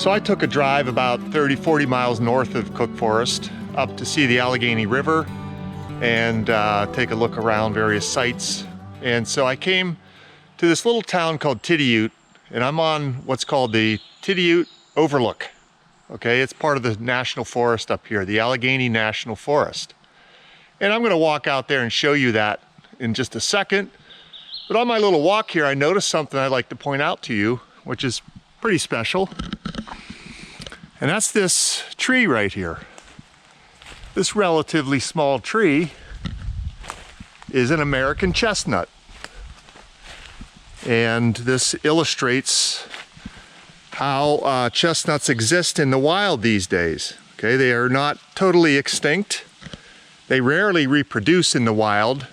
So I took a drive about 30-40 miles north of Cook Forest up to see the Allegheny River and take a look around various sites. And so I came to this little town called Tidioute, and I'm on what's called the Tidioute Overlook. Okay, it's part of the National Forest up here, the Allegheny National Forest. And I'm gonna walk out there and show you that in just a second. But on my little walk here, I noticed something I'd like to point out to you, which is pretty special. And that's this tree right here. This relatively small tree is an American chestnut. And this illustrates how chestnuts exist in the wild these days. Okay, they are not totally extinct. They rarely reproduce in the wild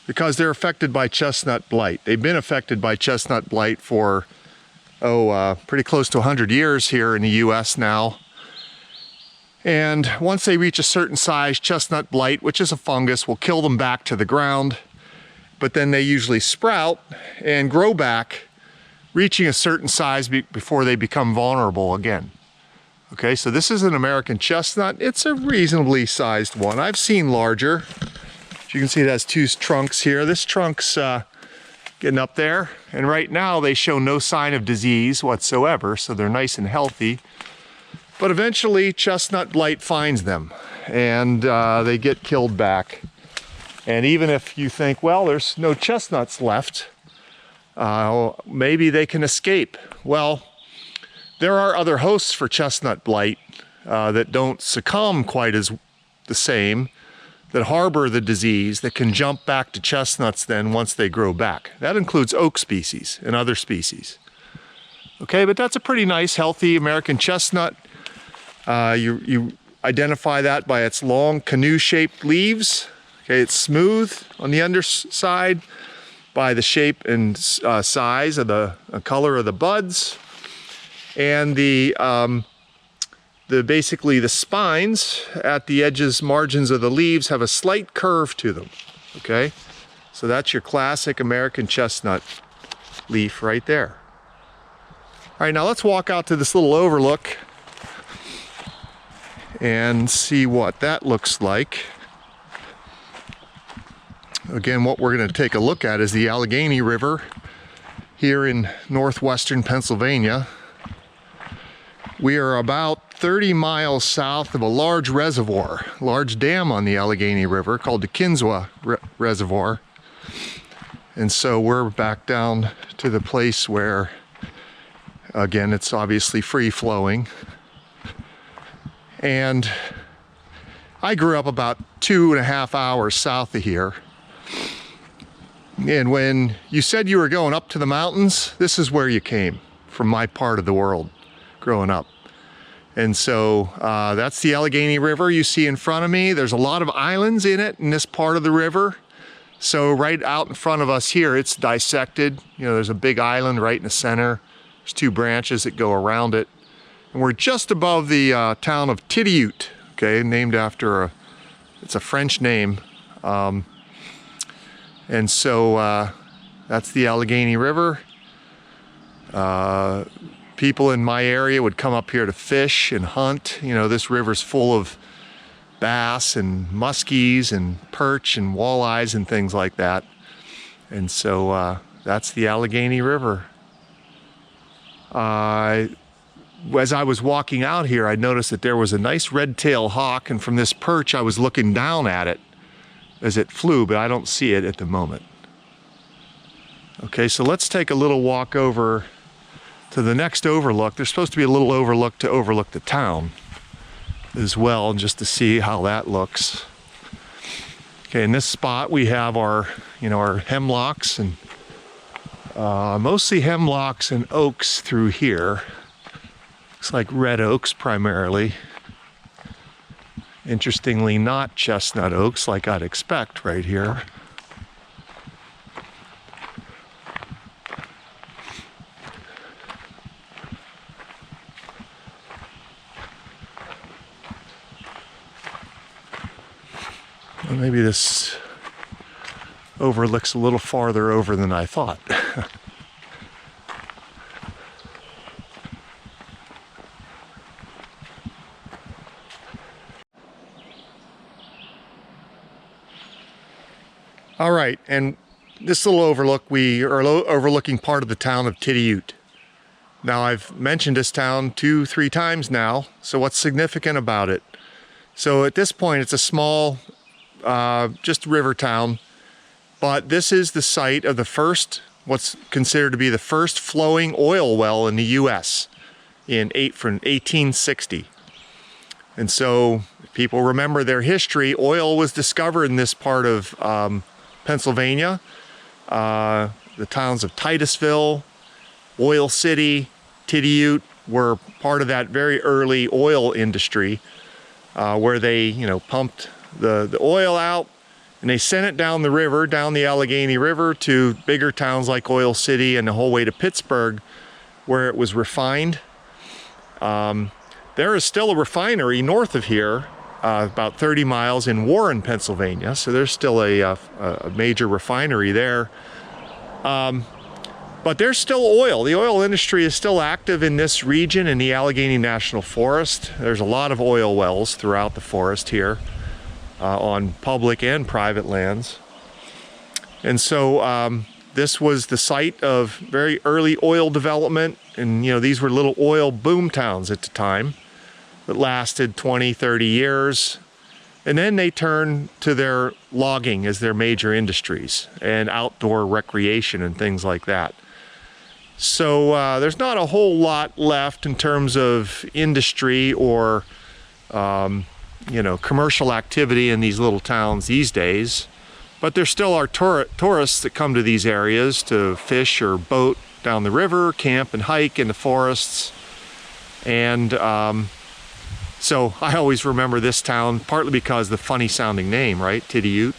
because they're affected by chestnut blight. They've been affected by chestnut blight for, pretty close to 100 years here in the US now. And once they reach a certain size, chestnut blight, which is a fungus, will kill them back to the ground. But then they usually sprout and grow back, reaching a certain size before they become vulnerable again. Okay, so this is an American chestnut. It's a reasonably sized one. I've seen larger. As you can see, it has two trunks here. This trunk's getting up there. And right now they show no sign of disease whatsoever, so they're nice and healthy. But eventually chestnut blight finds them and they get killed back. And even if you think, well, there's no chestnuts left, maybe they can escape. Well, there are other hosts for chestnut blight that don't succumb quite as the same, that harbor the disease, that can jump back to chestnuts then once they grow back. That includes oak species and other species. Okay, but that's a pretty nice, healthy American chestnut. You identify that by its long canoe-shaped leaves. Okay, it's smooth on the underside by the shape and size of the color of the buds. And basically the spines at the edges, margins of the leaves have a slight curve to them. Okay, so that's your classic American chestnut leaf right there. All right, now let's walk out to this little overlook and see what that looks like. Again, what we're going to take a look at is the Allegheny River here in northwestern Pennsylvania. We are about 30 miles south of a large reservoir, large dam on the Allegheny River called the Kinzua Reservoir. And so we're back down to the place where, again, it's obviously free flowing. And I grew up about 2.5 hours south of here. And when you said you were going up to the mountains, this is where you came from, my part of the world growing up. And so that's the Allegheny River you see in front of me. There's a lot of islands in it in this part of the river. So right out in front of us here, it's dissected. You know, there's a big island right in the center. There's two branches that go around it. And we're just above the town of Tidioute, okay, named after it's a French name. And so that's the Allegheny River. People in my area would come up here to fish and hunt. You know, this river's full of bass and muskies and perch and walleyes and things like that. And so that's the Allegheny River. As I was walking out here, I noticed that there was a nice red-tailed hawk, and from this perch I was looking down at it as it flew, but I don't see it at the moment. Okay, so let's take a little walk over to the next overlook. There's supposed to be a little overlook to overlook the town as well, just to see how that looks. Okay, in this spot we have our hemlocks and mostly hemlocks and oaks through here. Looks like red oaks primarily. Interestingly, not chestnut oaks like I'd expect right here. Well, maybe this overlooks a little farther over than I thought. All right, and this little overlook, we are overlooking part of the town of Tidioute. Now, I've mentioned this town 2-3 times now, so what's significant about it? So at this point, it's a small, just river town, but this is the site of the first, what's considered to be the first flowing oil well in the U.S. From 1860. And so, if people remember their history, oil was discovered in this part of Pennsylvania. The towns of Titusville, Oil City, Tidioute were part of that very early oil industry, where they, pumped the oil out and they sent it down the river, down the Allegheny River, to bigger towns like Oil City and the whole way to Pittsburgh, where it was refined. There is still a refinery north of here, about 30 miles in Warren, Pennsylvania. So there's still a major refinery there. But there's still oil. The oil industry is still active in this region in the Allegheny National Forest. There's a lot of oil wells throughout the forest here, on public and private lands. And so this was the site of very early oil development. And these were little oil boom towns at the time that lasted 20, 30 years. And then they turned to their logging as their major industries and outdoor recreation and things like that. So there's not a whole lot left in terms of industry or, commercial activity in these little towns these days. But there still are tourists that come to these areas to fish or boat down the river, camp and hike in the forests. And so I always remember this town, partly because the funny sounding name, right? Tidioute.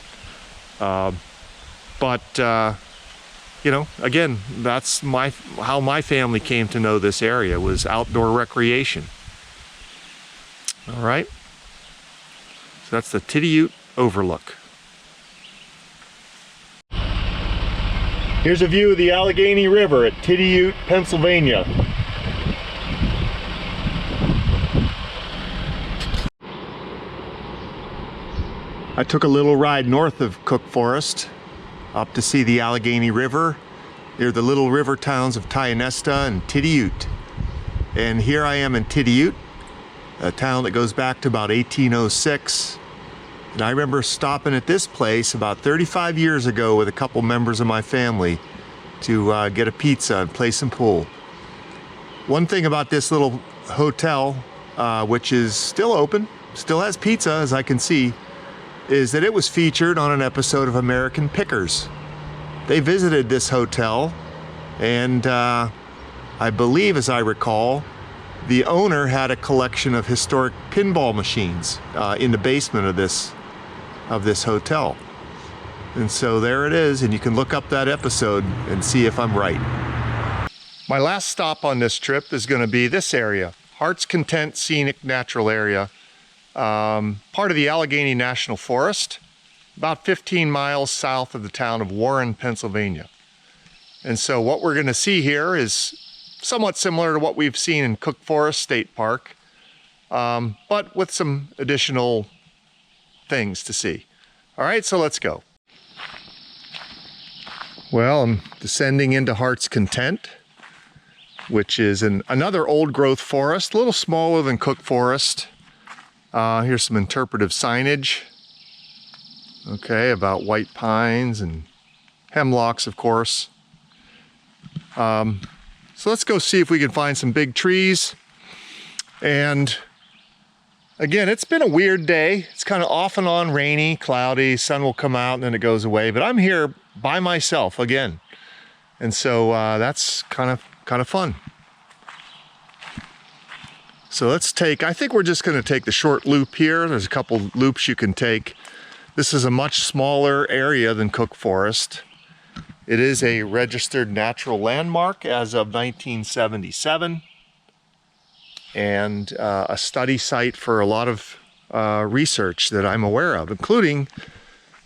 Again, that's how my family came to know this area, was outdoor recreation. All right. So that's the Tidioute overlook. Here's a view of the Allegheny River at Tidioute, Pennsylvania. I took a little ride north of Cook Forest up to see the Allegheny River near the little river towns of Tionesta and Tidioute. And here I am in Tidioute, a town that goes back to about 1806. And I remember stopping at this place about 35 years ago with a couple members of my family to get a pizza and play some pool. One thing about this little hotel, which is still open, still has pizza as I can see, is that it was featured on an episode of American Pickers. They visited this hotel, and I believe, as I recall, the owner had a collection of historic pinball machines in the basement of this hotel. And so there it is, and you can look up that episode and see if I'm right. My last stop on this trip is going to be this area, Heart's Content Scenic Natural Area. Part of the Allegheny National Forest, about 15 miles south of the town of Warren, Pennsylvania. And so what we're going to see here is somewhat similar to what we've seen in Cook Forest State Park, but with some additional things to see. All right, so let's go. Well, I'm descending into Heart's Content, which is another old growth forest, a little smaller than Cook Forest. Here's some interpretive signage, okay, about white pines and hemlocks, of course. So let's go see if we can find some big trees. And again, it's been a weird day. It's kind of off and on rainy, cloudy, sun will come out and then it goes away. But I'm here by myself again. And so that's kind of fun. So I think we're just going to take the short loop here. There's a couple loops you can take. This is a much smaller area than Cook Forest. It is a registered natural landmark as of 1977, and a study site for a lot of research that I'm aware of, including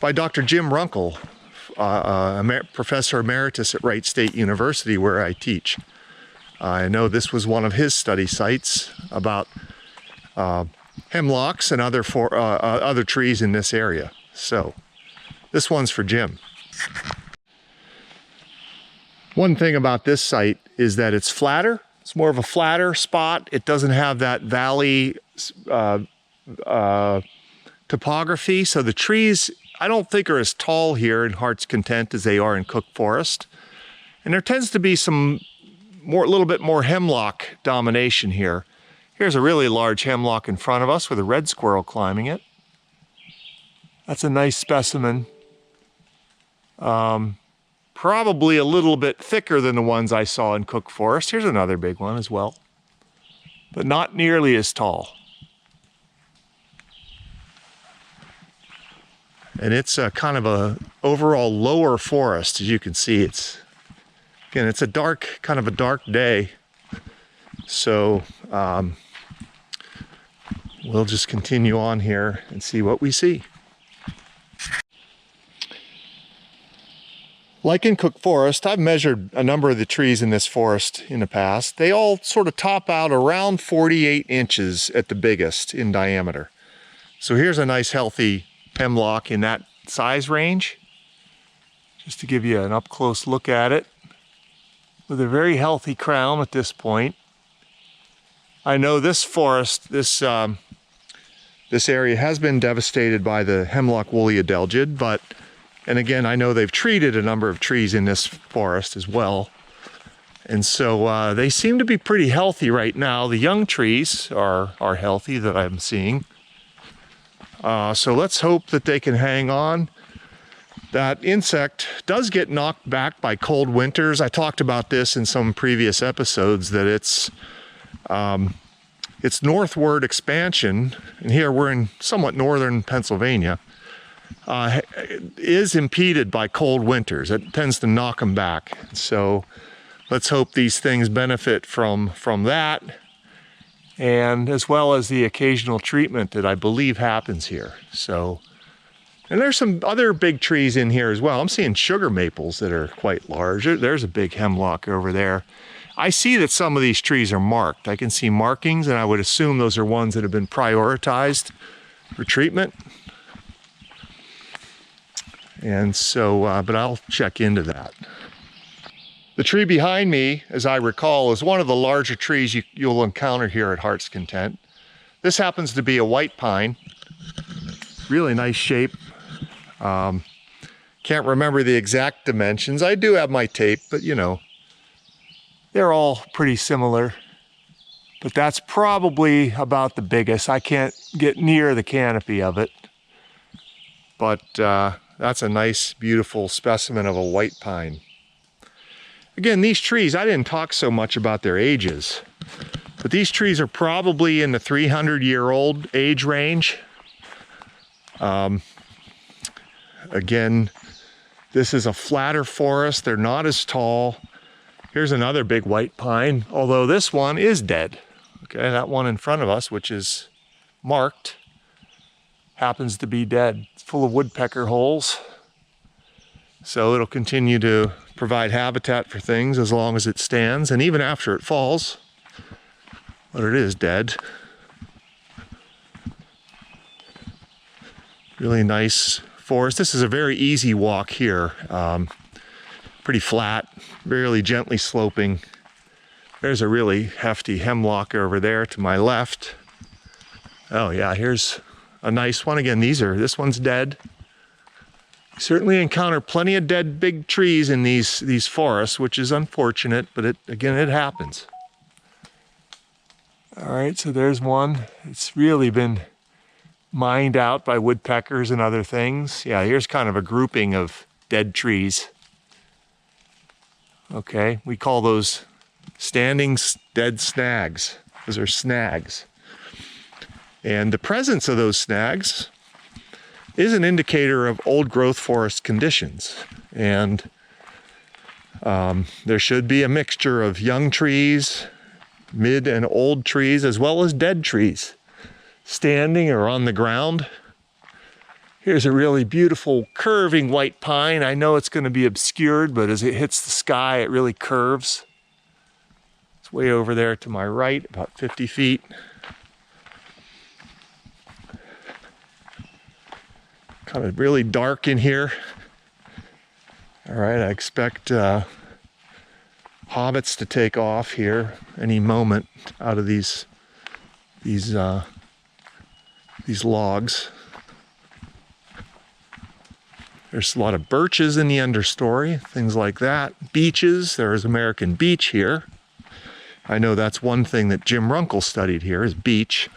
by Dr. Jim Runkle, Professor Emeritus at Wright State University, where I teach. I know this was one of his study sites about hemlocks and other trees in this area. So this one's for Jim. One thing about this site is that it's flatter. It's more of a flatter spot. It doesn't have that valley topography. So the trees, I don't think, are as tall here in Heart's Content as they are in Cook Forest. And there tends to be some a little bit more hemlock domination here. Here's a really large hemlock in front of us with a red squirrel climbing it. That's a nice specimen. Probably a little bit thicker than the ones I saw in Cook Forest. Here's another big one as well, but not nearly as tall. And it's a kind of a overall lower forest, as you can see. It's a dark, kind of a dark day. So we'll just continue on here and see what we see. Like in Cook Forest, I've measured a number of the trees in this forest in the past. They all sort of top out around 48 inches at the biggest in diameter. So here's a nice healthy hemlock in that size range, just to give you an up-close look at it, with a very healthy crown at this point. I know this forest, this area has been devastated by the hemlock woolly adelgid, and again, I know they've treated a number of trees in this forest as well. And so they seem to be pretty healthy right now. The young trees are healthy that I'm seeing. So let's hope that they can hang on. That insect does get knocked back by cold winters. I talked about this in some previous episodes, that its northward expansion, and here we're in somewhat northern Pennsylvania, is impeded by cold winters. It tends to knock them back. So let's hope these things benefit from that, and as well as the occasional treatment that I believe happens here. So, and there's some other big trees in here as well. I'm seeing sugar maples that are quite large. There's a big hemlock over there. I see that some of these trees are marked. I can see markings, and I would assume those are ones that have been prioritized for treatment. And so, but I'll check into that. The tree behind me, as I recall, is one of the larger trees you'll encounter here at Heart's Content. This happens to be a white pine. Really nice shape. Can't remember the exact dimensions. I do have my tape, but you know, they're all pretty similar. But that's probably about the biggest. I can't get near the canopy of it. But that's a nice, beautiful specimen of a white pine. Again, these trees, I didn't talk so much about their ages, but these trees are probably in the 300-year-old age range. Again, this is a flatter forest. They're not as tall. Here's another big white pine, although this one is dead. Okay, that one in front of us, which is marked, happens to be dead. It's full of woodpecker holes. So it'll continue to provide habitat for things as long as it stands, and even after it falls, but it is dead. Really nice forest. This is a very easy walk here. Pretty flat, really gently sloping. There's a really hefty hemlock over there to my left. Oh yeah, here's a nice one. Again, this one's dead. You certainly encounter plenty of dead big trees in these forests, which is unfortunate, but again, it happens. All right, so there's one. It's really been mined out by woodpeckers and other things. Yeah, here's kind of a grouping of dead trees. Okay, we call those standing dead snags. Those are snags. And the presence of those snags is an indicator of old growth forest conditions. And there should be a mixture of young trees, mid and old trees, as well as dead trees, standing or on the ground. Here's a really beautiful curving white pine. I know it's going to be obscured, but as it hits the sky, it really curves. It's way over there to my right, about 50 feet. Kind of really dark in here. All right, I expect hobbits to take off here any moment out of these logs. There's a lot of birches in the understory, things like that. Beeches, there's American beech here. I know that's one thing that Jim Runkle studied here, is beech.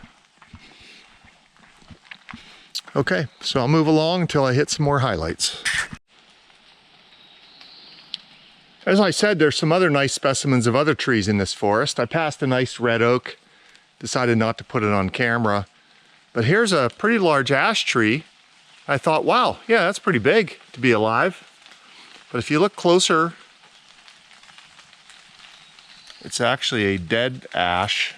Okay, so I'll move along until I hit some more highlights. As I said, there's some other nice specimens of other trees in this forest. I passed a nice red oak, decided not to put it on camera. But here's a pretty large ash tree. I thought, wow, yeah, that's pretty big to be alive. But if you look closer, it's actually a dead ash,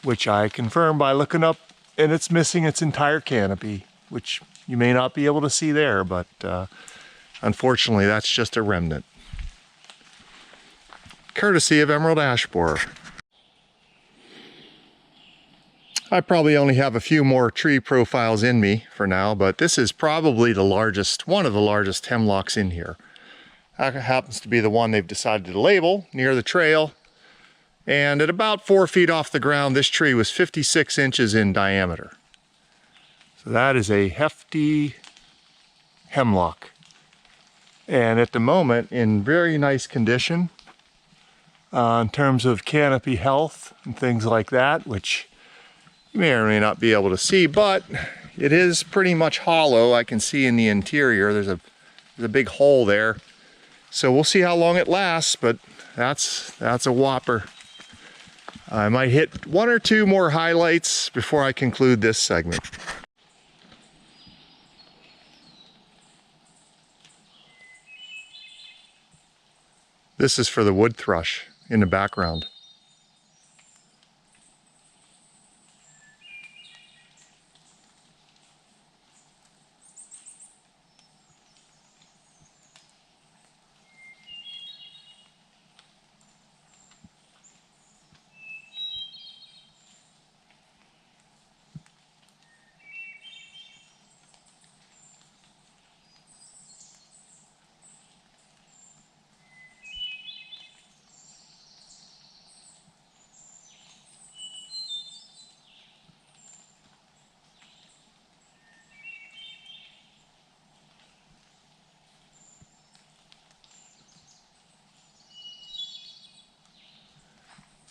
which I confirmed by looking up, and it's missing its entire canopy, which you may not be able to see there, but unfortunately that's just a remnant. Courtesy of Emerald Ash Borer. I probably only have a few more tree profiles in me for now, but this is probably the largest, one of the largest hemlocks in here. That happens to be the one they've decided to label near the trail. And at about 4 feet off the ground, this tree was 56 inches in diameter. So that is a hefty hemlock. And at the moment, in very nice condition in terms of canopy health and things like that, which you may or may not be able to see, but it is pretty much hollow. I can see in the interior, there's a big hole there. So we'll see how long it lasts, but that's a whopper. I might hit one or two more highlights before I conclude this segment. This is for the wood thrush in the background.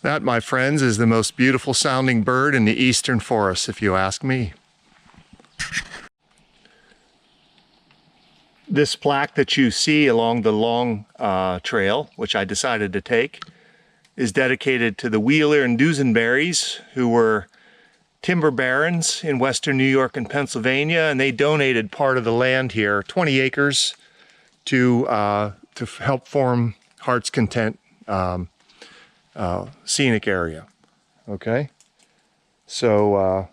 That, my friends, is the most beautiful sounding bird in the eastern forest, if you ask me. This plaque that you see along the long trail, which I decided to take, is dedicated to the Wheeler and Duesenberries, who were timber barons in western New York and Pennsylvania, and they donated part of the land here, 20 acres, to help form Heart's Content scenic area. Okay, so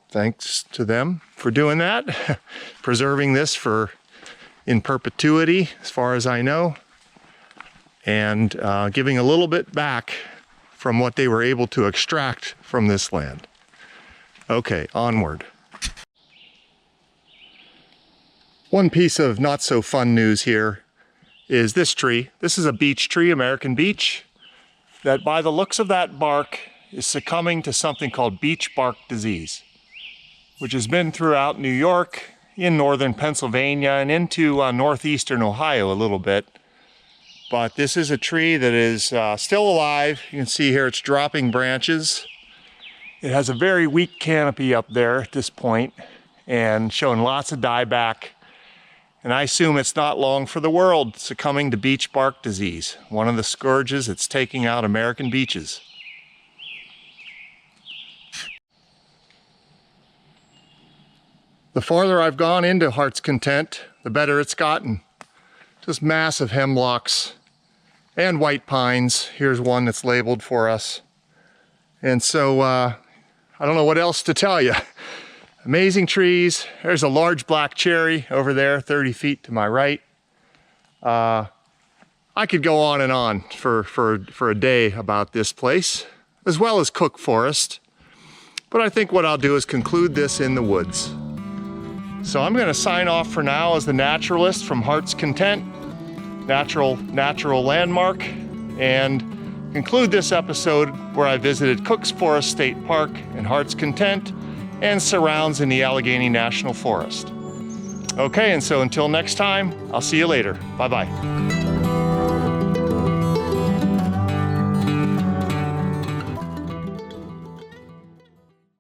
thanks to them for doing that, preserving this in perpetuity as far as I know, and giving a little bit back from what they were able to extract from this land. Okay, onward. One piece of not so fun news here is this tree. This is a beech tree, American beech, that by the looks of that bark is succumbing to something called beech bark disease, which has been throughout New York, in northern Pennsylvania, and into northeastern Ohio a little bit. But this is a tree that is still alive. You can see here it's dropping branches. It has a very weak canopy up there at this point and showing lots of dieback. And I assume it's not long for the world succumbing to beech bark disease, one of the scourges that's taking out American beeches. The farther I've gone into Heart's Content, the better it's gotten. Just massive hemlocks and white pines. Here's one that's labeled for us. And so I don't know what else to tell you. Amazing trees. There's a large black cherry over there, 30 feet to my right. I could go on and on for a day about this place, as well as Cook Forest. But I think what I'll do is conclude this in the woods. So I'm going to sign off for now as the naturalist from Heart's Content, natural landmark, and conclude this episode where I visited Cook's Forest State Park and Heart's Content and surrounds in the Allegheny National Forest. Okay, and so until next time, I'll see you later. Bye-bye.